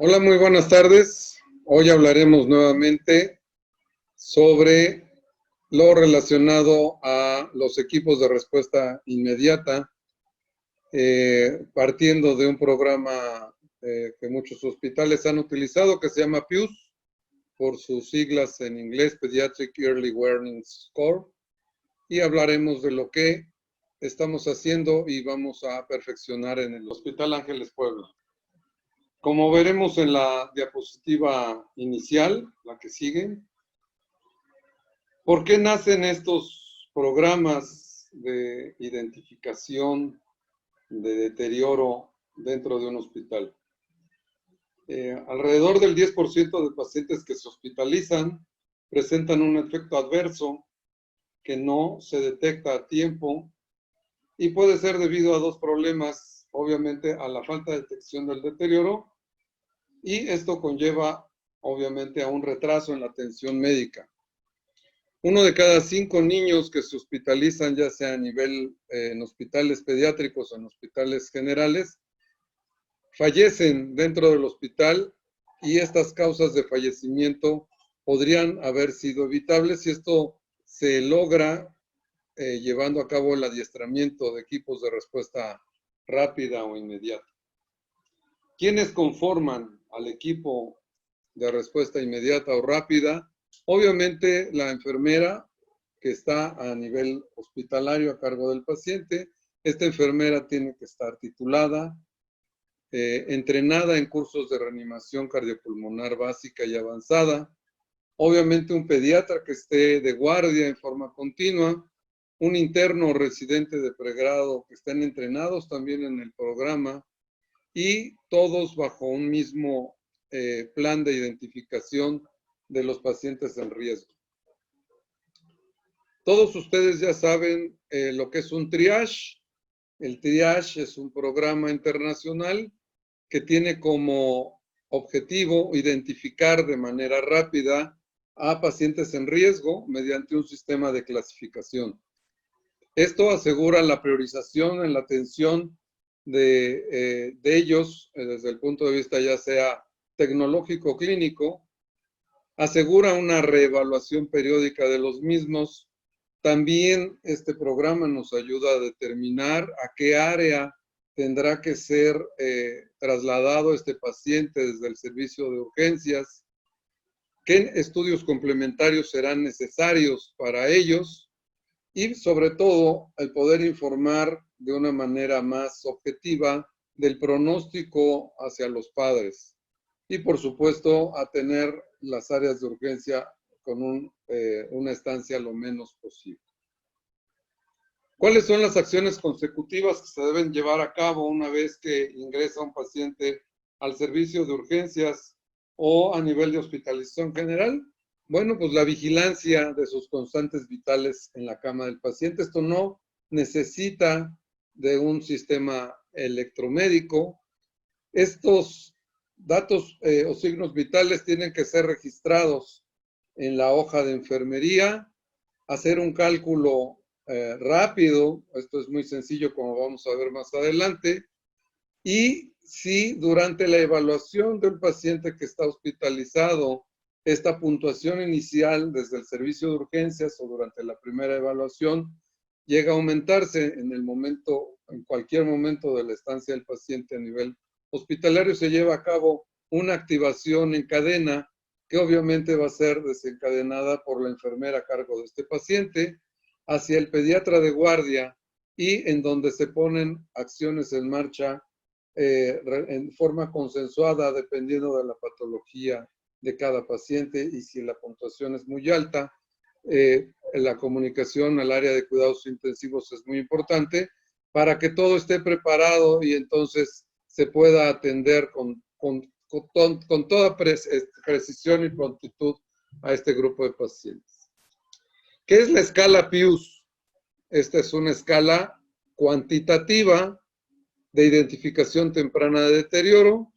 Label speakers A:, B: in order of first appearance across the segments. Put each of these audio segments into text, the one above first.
A: Hola, muy buenas tardes. Hoy hablaremos nuevamente sobre lo relacionado a los equipos de respuesta inmediata, partiendo de un programa que muchos hospitales han utilizado, que se llama PIUS, por sus siglas en inglés, Pediatric Early Warning Score, y hablaremos de lo que estamos haciendo y vamos a perfeccionar en el Hospital Ángeles Puebla. Como veremos en la diapositiva inicial, la que sigue, ¿por qué nacen estos programas de identificación de deterioro dentro de un hospital? Alrededor del 10% de pacientes que se hospitalizan presentan un efecto adverso que no se detecta a tiempo y puede ser debido a dos problemas, obviamente a la falta de detección del deterioro, y esto conlleva obviamente a un retraso en la atención médica. 1 de cada 5 niños que se hospitalizan, ya sea a nivel en hospitales pediátricos o en hospitales generales, fallecen dentro del hospital y estas causas de fallecimiento podrían haber sido evitables si esto se logra llevando a cabo el adiestramiento de equipos de respuesta rápida o inmediata. ¿Quiénes conforman al equipo de respuesta inmediata o rápida? Obviamente la enfermera que está a nivel hospitalario a cargo del paciente. Esta enfermera tiene que estar titulada, entrenada en cursos de reanimación cardiopulmonar básica y avanzada. Obviamente un pediatra que esté de guardia en forma continua, un interno o residente de pregrado que estén entrenados también en el programa, y todos bajo un mismo plan de identificación de los pacientes en riesgo. Todos ustedes ya saben lo que es un triage. El triage es un programa internacional que tiene como objetivo identificar de manera rápida a pacientes en riesgo mediante un sistema de clasificación. Esto asegura la priorización en la atención de ellos desde el punto de vista ya sea tecnológico o clínico, asegura una reevaluación periódica de los mismos. También este programa nos ayuda a determinar a qué área tendrá que ser trasladado este paciente desde el servicio de urgencias, qué estudios complementarios serán necesarios para ellos y sobre todo el poder informar de una manera más objetiva del pronóstico hacia los padres y por supuesto a tener las áreas de urgencia con una estancia lo menos posible. ¿Cuáles son las acciones consecutivas que se deben llevar a cabo una vez que ingresa un paciente al servicio de urgencias o a nivel de hospitalización general? Bueno, pues la vigilancia de sus constantes vitales en la cama del paciente. Esto no necesita de un sistema electromédico. Estos datos o signos vitales tienen que ser registrados en la hoja de enfermería, hacer un cálculo rápido, esto es muy sencillo como vamos a ver más adelante, y si durante la evaluación del paciente que está hospitalizado, esta puntuación inicial desde el servicio de urgencias o durante la primera evaluación llega a aumentarse en cualquier momento de la estancia del paciente a nivel hospitalario, se lleva a cabo una activación en cadena que obviamente va a ser desencadenada por la enfermera a cargo de este paciente hacia el pediatra de guardia y en donde se ponen acciones en marcha en forma consensuada dependiendo de la patología de cada paciente y si la puntuación es muy alta, la comunicación al área de cuidados intensivos es muy importante para que todo esté preparado y entonces se pueda atender con toda precisión y prontitud a este grupo de pacientes. ¿Qué es la escala PIUS? Esta es una escala cuantitativa de identificación temprana de deterioro.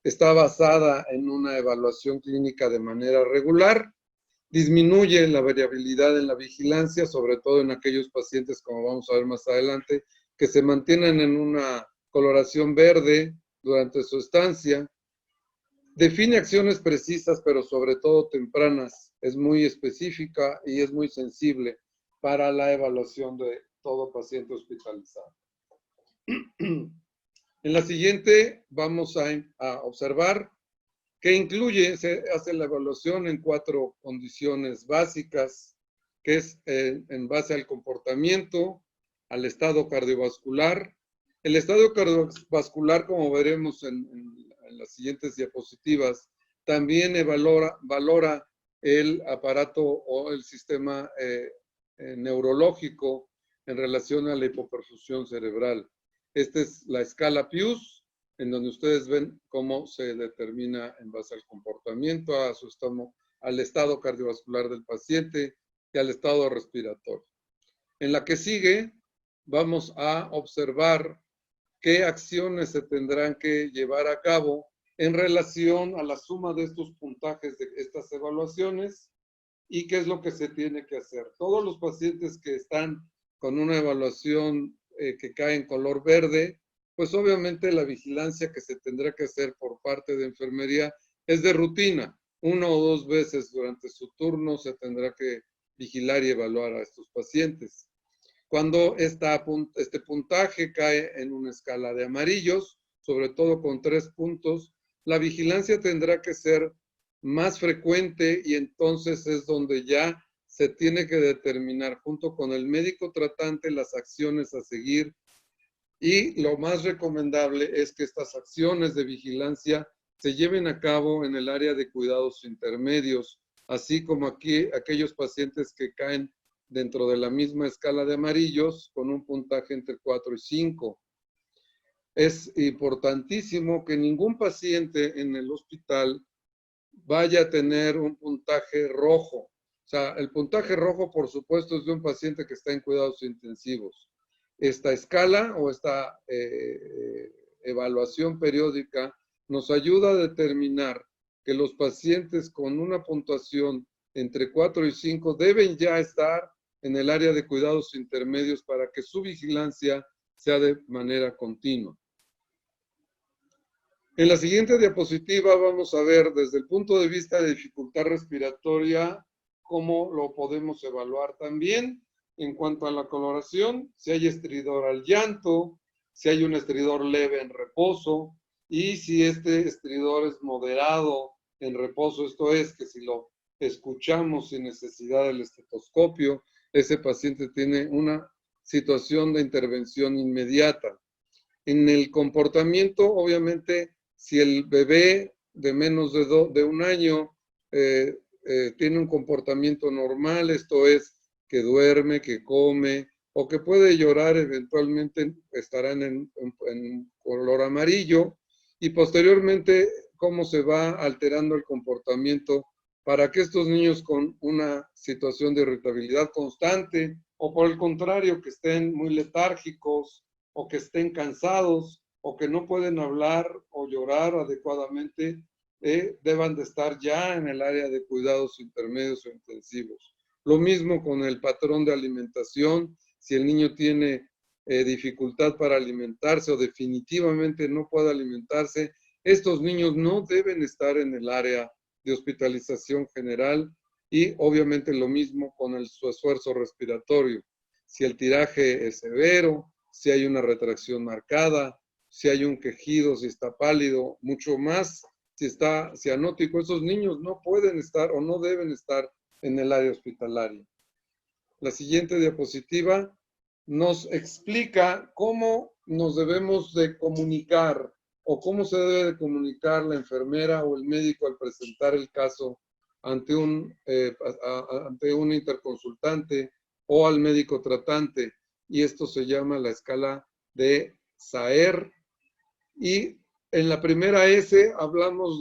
A: Está basada en una evaluación clínica de manera regular. Disminuye la variabilidad en la vigilancia, sobre todo en aquellos pacientes, como vamos a ver más adelante, que se mantienen en una coloración verde durante su estancia. Define acciones precisas, pero sobre todo tempranas. Es muy específica y es muy sensible para la evaluación de todo paciente hospitalizado. En la siguiente vamos a observar que incluye, se hace la evaluación en 4 condiciones básicas, que es en base al comportamiento, al estado cardiovascular. El estado cardiovascular, como veremos en las siguientes diapositivas, también valora el aparato o el sistema neurológico en relación a la hipoperfusión cerebral. Esta es la escala Pius, en donde ustedes ven cómo se determina en base al comportamiento, al estado cardiovascular del paciente y al estado respiratorio. En la que sigue, vamos a observar qué acciones se tendrán que llevar a cabo en relación a la suma de estos puntajes de estas evaluaciones y qué es lo que se tiene que hacer. Todos los pacientes que están con una evaluación que cae en color verde, pues obviamente la vigilancia que se tendrá que hacer por parte de enfermería es de rutina. 1 o 2 veces durante su turno se tendrá que vigilar y evaluar a estos pacientes. Cuando este puntaje cae en una escala de amarillos, sobre todo con 3 puntos, la vigilancia tendrá que ser más frecuente y entonces es donde ya se tiene que determinar junto con el médico tratante las acciones a seguir y lo más recomendable es que estas acciones de vigilancia se lleven a cabo en el área de cuidados intermedios, así como aquí aquellos pacientes que caen dentro de la misma escala de amarillos con un puntaje entre 4 y 5. Es importantísimo que ningún paciente en el hospital vaya a tener un puntaje rojo. O sea, el puntaje rojo, por supuesto, es de un paciente que está en cuidados intensivos. Esta escala o esta evaluación periódica nos ayuda a determinar que los pacientes con una puntuación entre 4 y 5 deben ya estar en el área de cuidados intermedios para que su vigilancia sea de manera continua. En la siguiente diapositiva vamos a ver desde el punto de vista de dificultad respiratoria cómo lo podemos evaluar también en cuanto a la coloración, si hay estridor al llanto, si hay un estridor leve en reposo y si este estridor es moderado en reposo, esto es que si lo escuchamos sin necesidad del estetoscopio, ese paciente tiene una situación de intervención inmediata. En el comportamiento, obviamente, si el bebé de menos de 1 año tiene un comportamiento normal, esto es, que duerme, que come o que puede llorar, eventualmente estarán en color amarillo y posteriormente cómo se va alterando el comportamiento para que estos niños con una situación de irritabilidad constante o por el contrario que estén muy letárgicos o que estén cansados o que no pueden hablar o llorar adecuadamente, deban de estar ya en el área de cuidados intermedios o intensivos. Lo mismo con el patrón de alimentación, si el niño tiene dificultad para alimentarse o definitivamente no puede alimentarse, estos niños no deben estar en el área de hospitalización general y obviamente lo mismo con su esfuerzo respiratorio. Si el tiraje es severo, si hay una retracción marcada, si hay un quejido, si está pálido, mucho más si está cianótico, esos niños no pueden estar o no deben estar en el área hospitalaria. La siguiente diapositiva nos explica cómo nos debemos de comunicar o cómo se debe de comunicar la enfermera o el médico al presentar el caso ante un interconsultante o al médico tratante. Y esto se llama la escala de Saer. Y en la primera S hablamos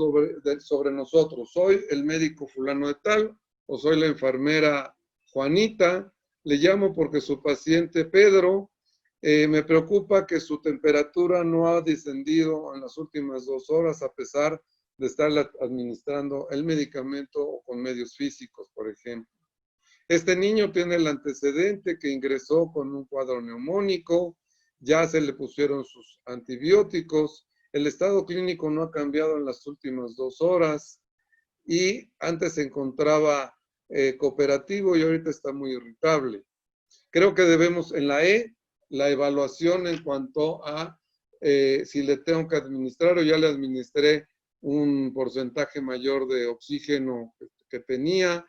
A: sobre nosotros. Soy el médico fulano de tal o soy la enfermera Juanita. Le llamo porque su paciente Pedro me preocupa que su temperatura no ha descendido en las últimas 2 horas a pesar de estarle administrando el medicamento o con medios físicos, por ejemplo. Este niño tiene el antecedente que ingresó con un cuadro neumónico, ya se le pusieron sus antibióticos el estado clínico no ha cambiado en las últimas 2 horas y antes se encontraba cooperativo y ahorita está muy irritable. Creo que debemos en la E, la evaluación en cuanto a si le tengo que administrar o ya le administré un porcentaje mayor de oxígeno que tenía.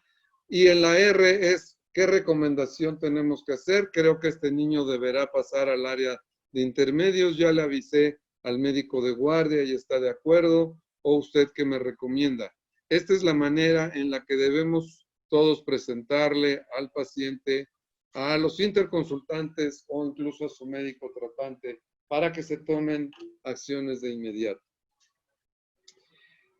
A: Y en la R es qué recomendación tenemos que hacer. Creo que este niño deberá pasar al área de intermedios. Ya le avisé al médico de guardia y está de acuerdo. ¿O usted qué me recomienda? Esta es la manera en la que debemos todos presentarle al paciente, a los interconsultantes o incluso a su médico tratante para que se tomen acciones de inmediato.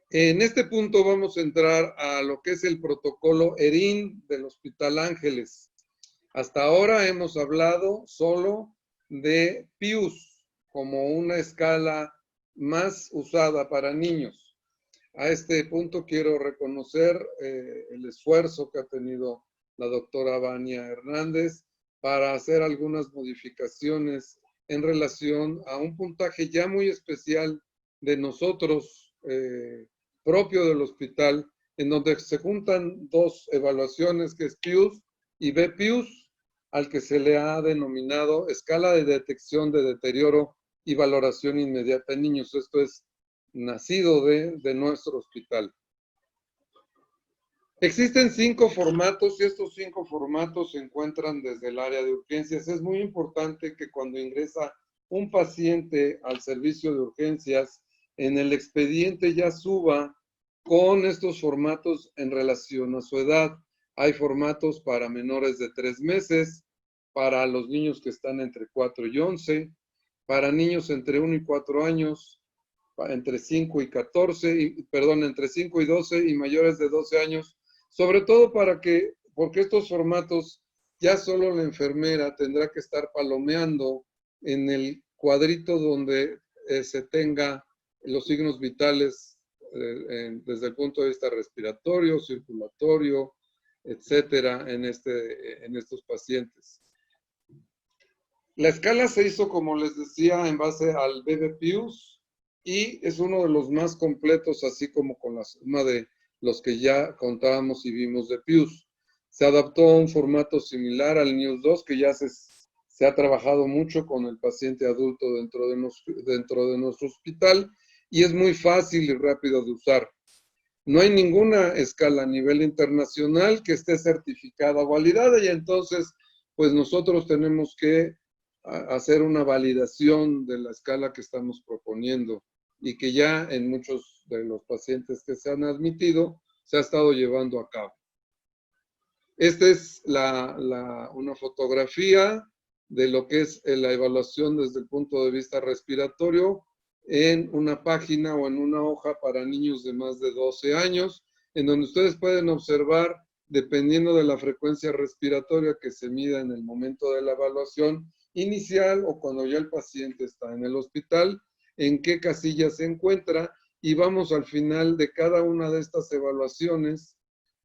A: En este punto vamos a entrar a lo que es el protocolo ERIN del Hospital Ángeles. Hasta ahora hemos hablado solo de PIUS como una escala más usada para niños. A este punto quiero reconocer el esfuerzo que ha tenido la doctora Vania Hernández para hacer algunas modificaciones en relación a un puntaje ya muy especial de nosotros, propio del hospital, en donde se juntan 2 evaluaciones, que es PIUS y BPIUS, al que se le ha denominado escala de detección de deterioro y valoración inmediata en niños. Esto es nacido de nuestro hospital. Existen 5 formatos y estos 5 formatos se encuentran desde el área de urgencias. Es muy importante que cuando ingresa un paciente al servicio de urgencias, en el expediente ya suba con estos formatos en relación a su edad. Hay formatos para menores de 3 meses, para los niños que están entre 4 y 11, para niños entre 1 y 4 años, entre 5 y 14, entre 5 y 12 y mayores de 12 años, sobre todo porque estos formatos ya solo la enfermera tendrá que estar palomeando en el cuadrito donde se tenga los signos vitales desde el punto de vista respiratorio, circulatorio, etcétera, en estos pacientes. La escala se hizo, como les decía, en base al BBPIUS y es uno de los más completos, así como con la suma de los que ya contábamos y vimos de PIUS. Se adaptó a un formato similar al NIUS-2, que ya se ha trabajado mucho con el paciente adulto dentro de nuestro hospital y es muy fácil y rápido de usar. No hay ninguna escala a nivel internacional que esté certificada o validada y entonces, pues nosotros tenemos que hacer una validación de la escala que estamos proponiendo y que ya en muchos de los pacientes que se han admitido se ha estado llevando a cabo. Esta es una fotografía de lo que es la evaluación desde el punto de vista respiratorio en una página o en una hoja para niños de más de 12 años, en donde ustedes pueden observar, dependiendo de la frecuencia respiratoria que se mida en el momento de la evaluación inicial o cuando ya el paciente está en el hospital, en qué casilla se encuentra, y vamos al final de cada una de estas evaluaciones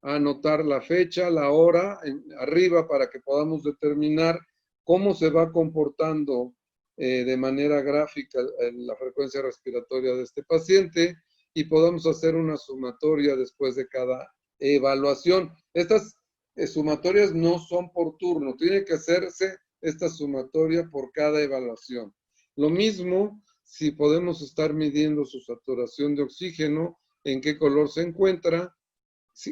A: a anotar la fecha, la hora, arriba para que podamos determinar cómo se va comportando de manera gráfica la frecuencia respiratoria de este paciente y podamos hacer una sumatoria después de cada evaluación. Estas sumatorias no son por turno, tiene que hacerse esta sumatoria por cada evaluación. Lo mismo si podemos estar midiendo su saturación de oxígeno, en qué color se encuentra,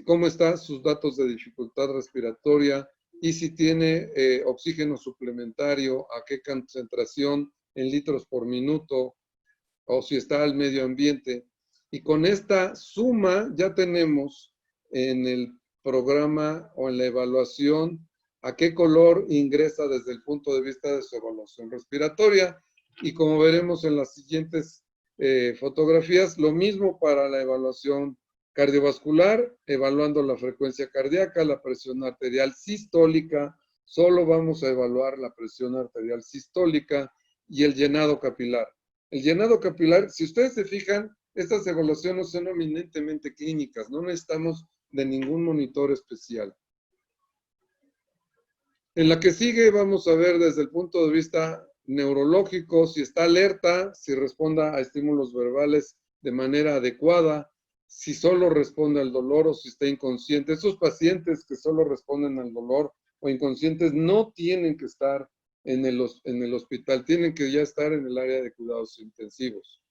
A: cómo están sus datos de dificultad respiratoria y si tiene oxígeno suplementario, a qué concentración en litros por minuto o si está al medio ambiente. Y con esta suma ya tenemos en el programa o en la evaluación a qué color ingresa desde el punto de vista de su evaluación respiratoria. Y como veremos en las siguientes fotografías, lo mismo para la evaluación cardiovascular, evaluando la frecuencia cardíaca, la presión arterial sistólica, solo vamos a evaluar la presión arterial sistólica y el llenado capilar. El llenado capilar, si ustedes se fijan, estas evaluaciones son eminentemente clínicas, no necesitamos de ningún monitor especial. En la que sigue vamos a ver desde el punto de vista neurológico, si está alerta, si responda a estímulos verbales de manera adecuada, si solo responde al dolor o si está inconsciente. Esos pacientes que solo responden al dolor o inconscientes no tienen que estar en el hospital, tienen que ya estar en el área de cuidados intensivos.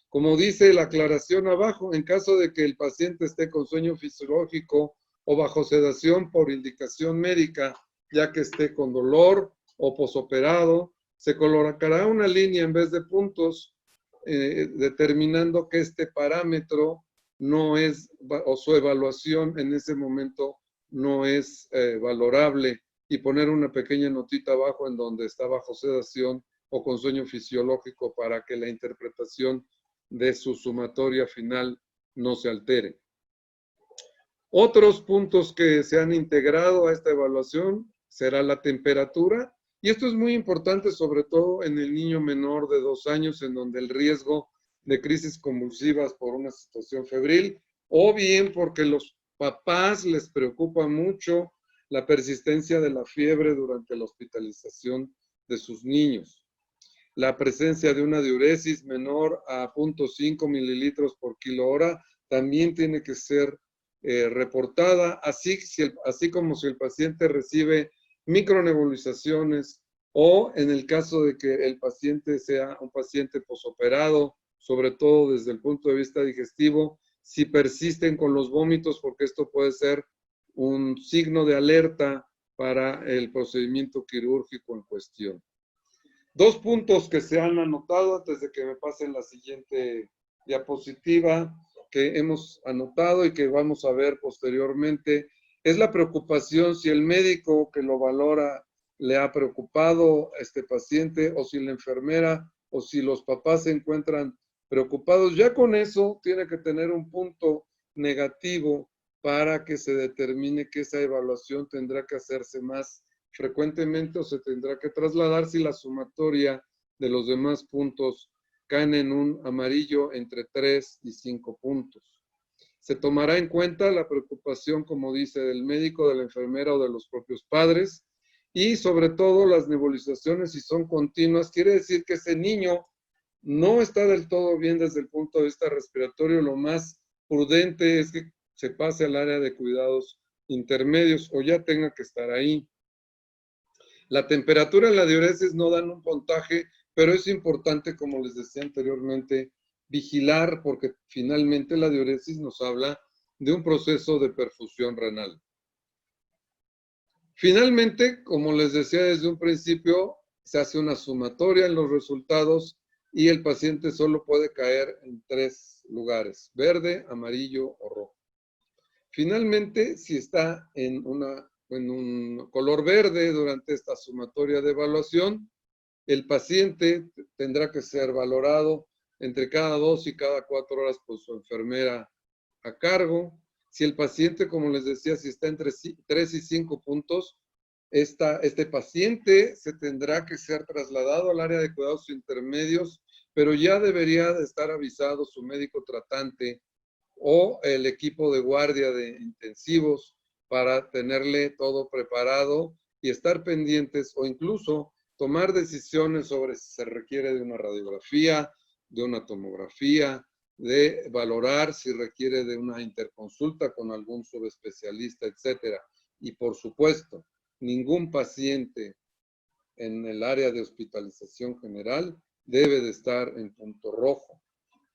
A: Como dice la aclaración abajo, en caso de que el paciente esté con sueño fisiológico o bajo sedación por indicación médica, ya que esté con dolor o posoperado, se colocará una línea en vez de puntos, determinando que este parámetro no es, o su evaluación en ese momento no es valorable, y poner una pequeña notita abajo en donde está bajo sedación o con sueño fisiológico para que la interpretación de su sumatoria final no se altere. Otros puntos que se han integrado a esta evaluación será la temperatura, y esto es muy importante sobre todo en el niño menor de 2 años, en donde el riesgo de crisis convulsivas por una situación febril, o bien porque los papás les preocupa mucho la persistencia de la fiebre durante la hospitalización de sus niños. La presencia de una diuresis menor a 0.5 mililitros por kilo hora también tiene que ser reportada, así como si el paciente recibe micronebulizaciones, o en el caso de que el paciente sea un paciente posoperado, sobre todo desde el punto de vista digestivo, si persisten con los vómitos, porque esto puede ser un signo de alerta para el procedimiento quirúrgico en cuestión. 2 puntos que se han anotado antes de que me pasen la siguiente diapositiva, que hemos anotado y que vamos a ver posteriormente, es la preocupación si el médico que lo valora le ha preocupado a este paciente, o si la enfermera o si los papás se encuentran preocupados. Ya con eso tiene que tener un punto negativo para que se determine que esa evaluación tendrá que hacerse más frecuentemente o se tendrá que trasladar si la sumatoria de los demás puntos caen en un amarillo entre 3 y 5 puntos. Se tomará en cuenta la preocupación, como dice, del médico, de la enfermera o de los propios padres, y sobre todo las nebulizaciones, si son continuas, quiere decir que ese niño no está del todo bien desde el punto de vista respiratorio. Lo más prudente es que se pase al área de cuidados intermedios o ya tenga que estar ahí. La temperatura y la diuresis no dan un puntaje, pero es importante, como les decía anteriormente, vigilar, porque finalmente la diuresis nos habla de un proceso de perfusión renal. Finalmente, como les decía desde un principio, se hace una sumatoria en los resultados y el paciente solo puede caer en 3 lugares: verde, amarillo o rojo. Finalmente, si está en un color verde durante esta sumatoria de evaluación, el paciente tendrá que ser valorado entre cada 2 y cada 4 horas por su enfermera a cargo. Si el paciente, como les decía, si está entre 3 y 5 puntos, este paciente se tendrá que ser trasladado al área de cuidados intermedios, pero ya debería de estar avisado su médico tratante o el equipo de guardia de intensivos para tenerle todo preparado y estar pendientes, o incluso tomar decisiones sobre si se requiere de una radiografía, de una tomografía, de valorar si requiere de una interconsulta con algún subespecialista, etcétera. Y por supuesto, ningún paciente en el área de hospitalización general debe de estar en punto rojo.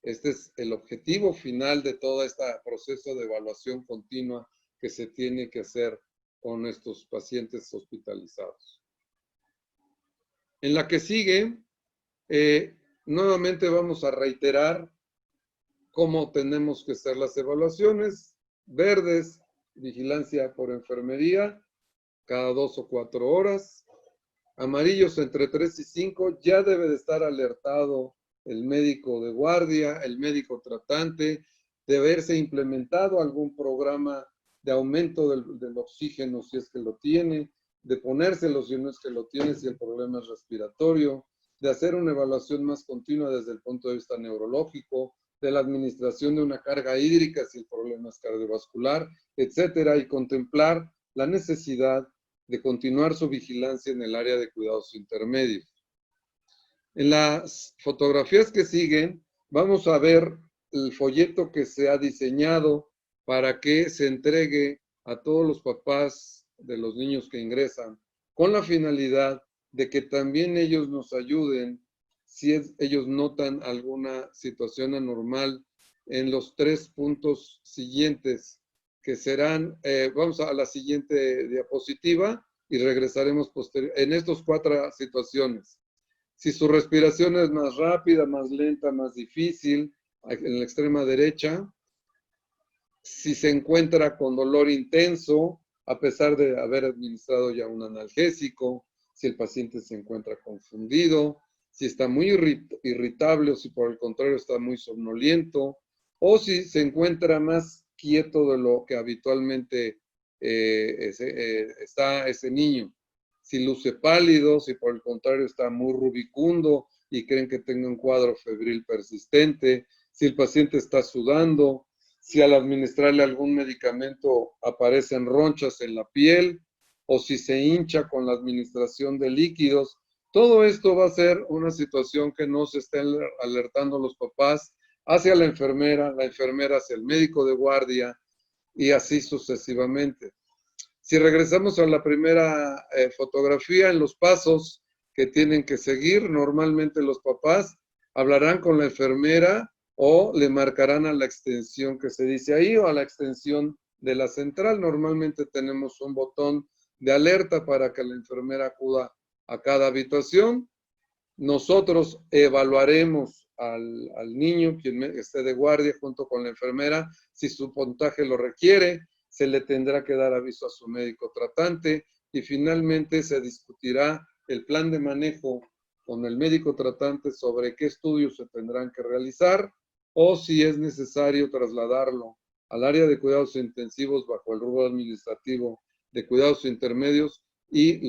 A: Este es el objetivo final de todo este proceso de evaluación continua que se tiene que hacer con estos pacientes hospitalizados. En la que sigue, nuevamente vamos a reiterar cómo tenemos que hacer las evaluaciones. Verdes, vigilancia por enfermería, cada 2 o 4 horas. Amarillos entre 3 y 5, ya debe de estar alertado el médico de guardia, el médico tratante, de haberse implementado algún programa de aumento del oxígeno si es que lo tiene, de ponérselo si no es que lo tiene, si el problema es respiratorio, de hacer una evaluación más continua desde el punto de vista neurológico, de la administración de una carga hídrica si el problema es cardiovascular, etcétera, y contemplar la necesidad de continuar su vigilancia en el área de cuidados intermedios. En las fotografías que siguen, vamos a ver el folleto que se ha diseñado para que se entregue a todos los papás de los niños que ingresan, con la finalidad de que también ellos nos ayuden si ellos notan alguna situación anormal en los 3 puntos siguientes, que serán, vamos a la siguiente diapositiva y regresaremos en estas 4 situaciones. Si su respiración es más rápida, más lenta, más difícil, en la extrema derecha, si se encuentra con dolor intenso, a pesar de haber administrado ya un analgésico, si el paciente se encuentra confundido, si está muy irritable o si por el contrario está muy somnoliento, o si se encuentra más quieto de lo que habitualmente está ese niño. Si luce pálido, si por el contrario está muy rubicundo y creen que tenga un cuadro febril persistente, si el paciente está sudando, si al administrarle algún medicamento aparecen ronchas en la piel o si se hincha con la administración de líquidos. Todo esto va a ser una situación que nos estén alertando los papás hacia la enfermera hacia el médico de guardia y así sucesivamente. Si regresamos a la primera fotografía, en los pasos que tienen que seguir, normalmente los papás hablarán con la enfermera o le marcarán a la extensión que se dice ahí o a la extensión de la central. Normalmente tenemos un botón de alerta para que la enfermera acuda a cada habitación. Nosotros evaluaremos al niño, quien esté de guardia junto con la enfermera, si su puntaje lo requiere, se le tendrá que dar aviso a su médico tratante y finalmente se discutirá el plan de manejo con el médico tratante sobre qué estudios se tendrán que realizar o si es necesario trasladarlo al área de cuidados intensivos bajo el rubro administrativo de cuidados intermedios y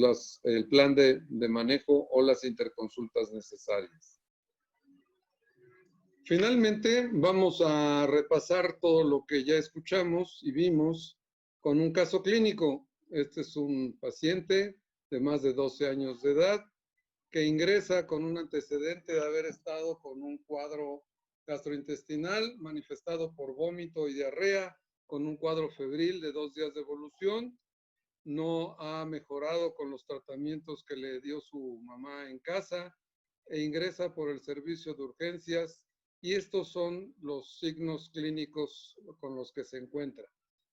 A: el plan de manejo o las interconsultas necesarias. Finalmente, vamos a repasar todo lo que ya escuchamos y vimos con un caso clínico. Este es un paciente de más de 12 años de edad que ingresa con un antecedente de haber estado con un cuadro gastrointestinal manifestado por vómito y diarrea, con un cuadro febril de 2 días de evolución. No ha mejorado con los tratamientos que le dio su mamá en casa e ingresa por el servicio de urgencias y estos son los signos clínicos con los que se encuentra.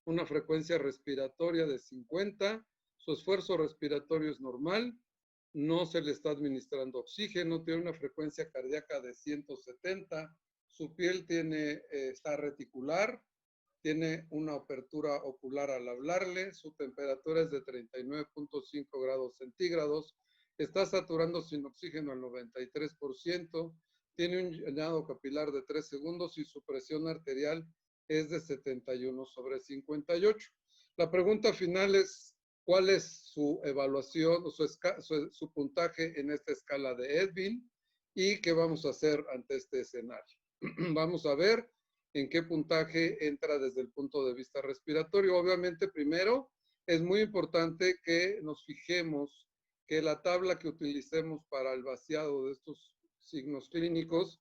A: Una frecuencia respiratoria de 50, su esfuerzo respiratorio es normal, no se le está administrando oxígeno, tiene una frecuencia cardíaca de 170, su piel está reticular, tiene una apertura ocular al hablarle, su temperatura es de 39.5 grados centígrados, está saturando sin oxígeno al 93%, tiene un llenado capilar de 3 segundos y su presión arterial es de 71/58. La pregunta final es, ¿cuál es su evaluación o su puntaje en esta escala de Edwin? ¿Y qué vamos a hacer ante este escenario? Vamos a ver en qué puntaje entra desde el punto de vista respiratorio. Obviamente, primero, es muy importante que nos fijemos que la tabla que utilicemos para el vaciado de estos signos clínicos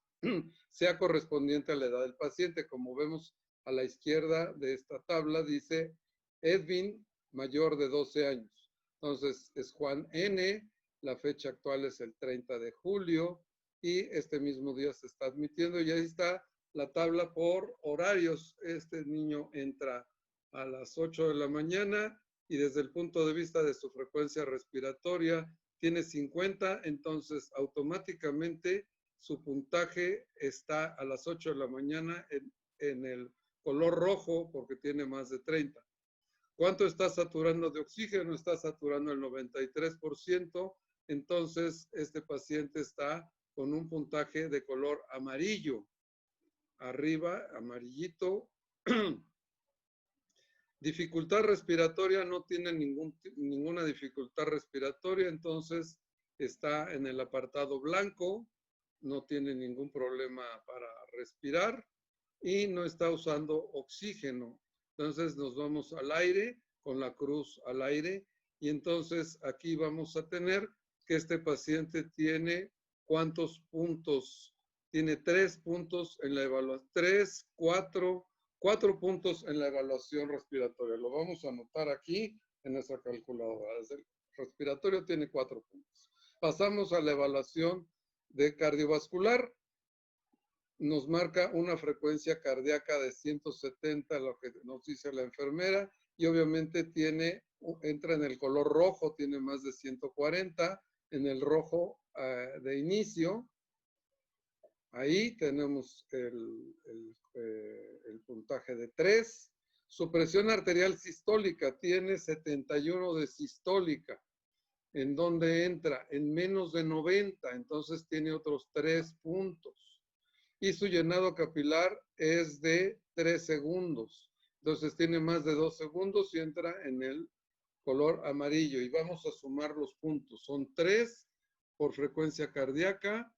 A: sea correspondiente a la edad del paciente. Como vemos a la izquierda de esta tabla, dice Edwin, mayor de 12 años. Entonces, es Juan N., la fecha actual es el 30 de julio y este mismo día se está admitiendo y ahí está la tabla por horarios. Este niño entra a las 8 de la mañana y desde el punto de vista de su frecuencia respiratoria tiene 50, entonces automáticamente su puntaje está a las 8 de la mañana en el color rojo porque tiene más de 30. ¿Cuánto está saturando de oxígeno? Está saturando el 93%, entonces este paciente está con un puntaje de color amarillo. Arriba, amarillito. Dificultad respiratoria, no tiene ninguna dificultad respiratoria, entonces está en el apartado blanco, no tiene ningún problema para respirar y no está usando oxígeno. Entonces nos vamos al aire, con la cruz al aire, y entonces aquí vamos a tener que este paciente tiene cuántos puntos. Tiene 3 puntos en la evaluación, 4 puntos en la evaluación respiratoria. Lo vamos a anotar aquí en nuestra calculadora. El respiratorio tiene 4 puntos. Pasamos a la evaluación de cardiovascular. Nos marca una frecuencia cardíaca de 170, lo que nos dice la enfermera, y obviamente entra en el color rojo, tiene más de 140, en el rojo de inicio. Ahí tenemos el puntaje de 3. Su presión arterial sistólica tiene 71 de sistólica. ¿En dónde entra? En menos de 90, entonces tiene otros 3 puntos. Y su llenado capilar es de 3 segundos. Entonces tiene más de 2 segundos y entra en el color amarillo. Y vamos a sumar los puntos. Son 3 por frecuencia cardíaca.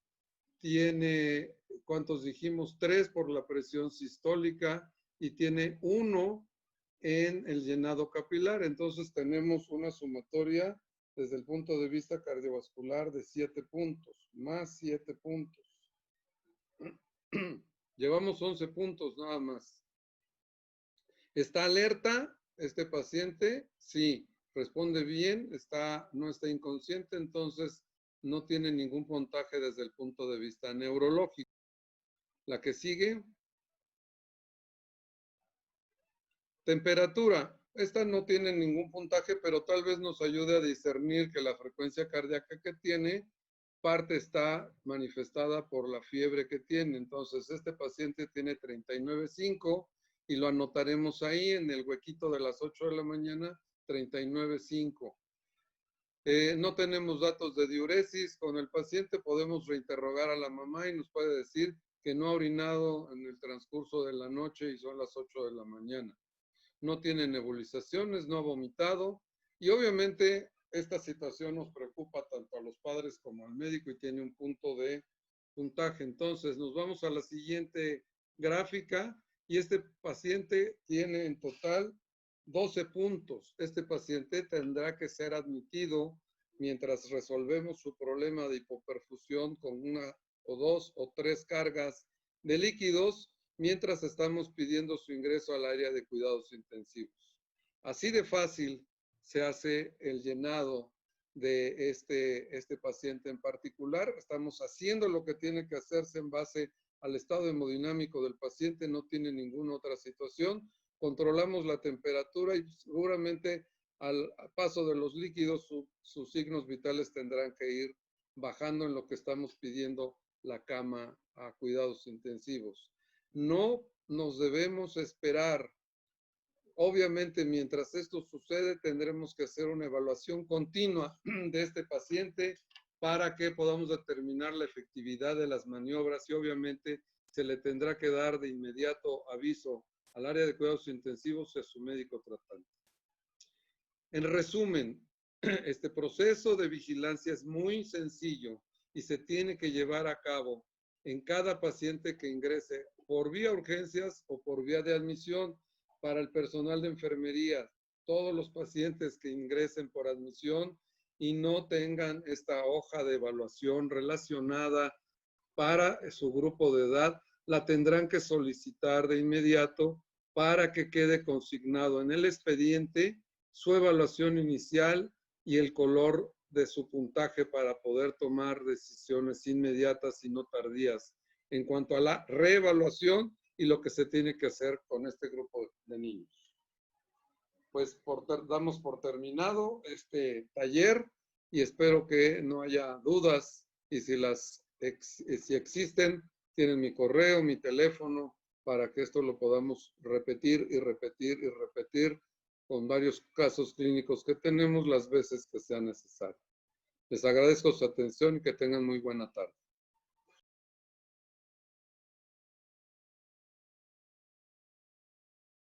A: Tiene, ¿cuántos dijimos? 3 por la presión sistólica y tiene 1 en el llenado capilar. Entonces tenemos una sumatoria desde el punto de vista cardiovascular de 7 puntos, más 7 puntos. Llevamos 11 puntos nada más. ¿Está alerta este paciente? Sí. Responde bien, no está inconsciente, entonces no tiene ningún puntaje desde el punto de vista neurológico. La que sigue. Temperatura. Esta no tiene ningún puntaje, pero tal vez nos ayude a discernir que la frecuencia cardíaca que tiene, parte está manifestada por la fiebre que tiene. Entonces, este paciente tiene 39.5 y lo anotaremos ahí en el huequito de las 8 de la mañana, 39.5. No tenemos datos de diuresis con el paciente, podemos reinterrogar a la mamá y nos puede decir que no ha orinado en el transcurso de la noche y son las 8 de la mañana. No tiene nebulizaciones, no ha vomitado y obviamente esta situación nos preocupa tanto a los padres como al médico y tiene un punto de puntaje. Entonces nos vamos a la siguiente gráfica y este paciente tiene en total 12 puntos. Este paciente tendrá que ser admitido mientras resolvemos su problema de hipoperfusión con 1 o 2 o 3 cargas de líquidos mientras estamos pidiendo su ingreso al área de cuidados intensivos. Así de fácil se hace el llenado de este paciente en particular. Estamos haciendo lo que tiene que hacerse en base al estado hemodinámico del paciente, no tiene ninguna otra situación. Controlamos la temperatura y seguramente al paso de los líquidos sus signos vitales tendrán que ir bajando en lo que estamos pidiendo la cama a cuidados intensivos. No nos debemos esperar. Obviamente, mientras esto sucede, tendremos que hacer una evaluación continua de este paciente para que podamos determinar la efectividad de las maniobras y obviamente se le tendrá que dar de inmediato aviso al área de cuidados intensivos y a su médico tratante. En resumen, este proceso de vigilancia es muy sencillo y se tiene que llevar a cabo en cada paciente que ingrese por vía urgencias o por vía de admisión. Para el personal de enfermería, todos los pacientes que ingresen por admisión y no tengan esta hoja de evaluación relacionada para su grupo de edad, la tendrán que solicitar de inmediato para que quede consignado en el expediente su evaluación inicial y el color de su puntaje para poder tomar decisiones inmediatas y no tardías en cuanto a la reevaluación y lo que se tiene que hacer con este grupo de niños. Pues damos por terminado este taller y espero que no haya dudas y si existen, tienen mi correo, mi teléfono, para que esto lo podamos repetir y repetir y repetir con varios casos clínicos que tenemos las veces que sea necesario. Les agradezco su atención y que tengan muy buena tarde.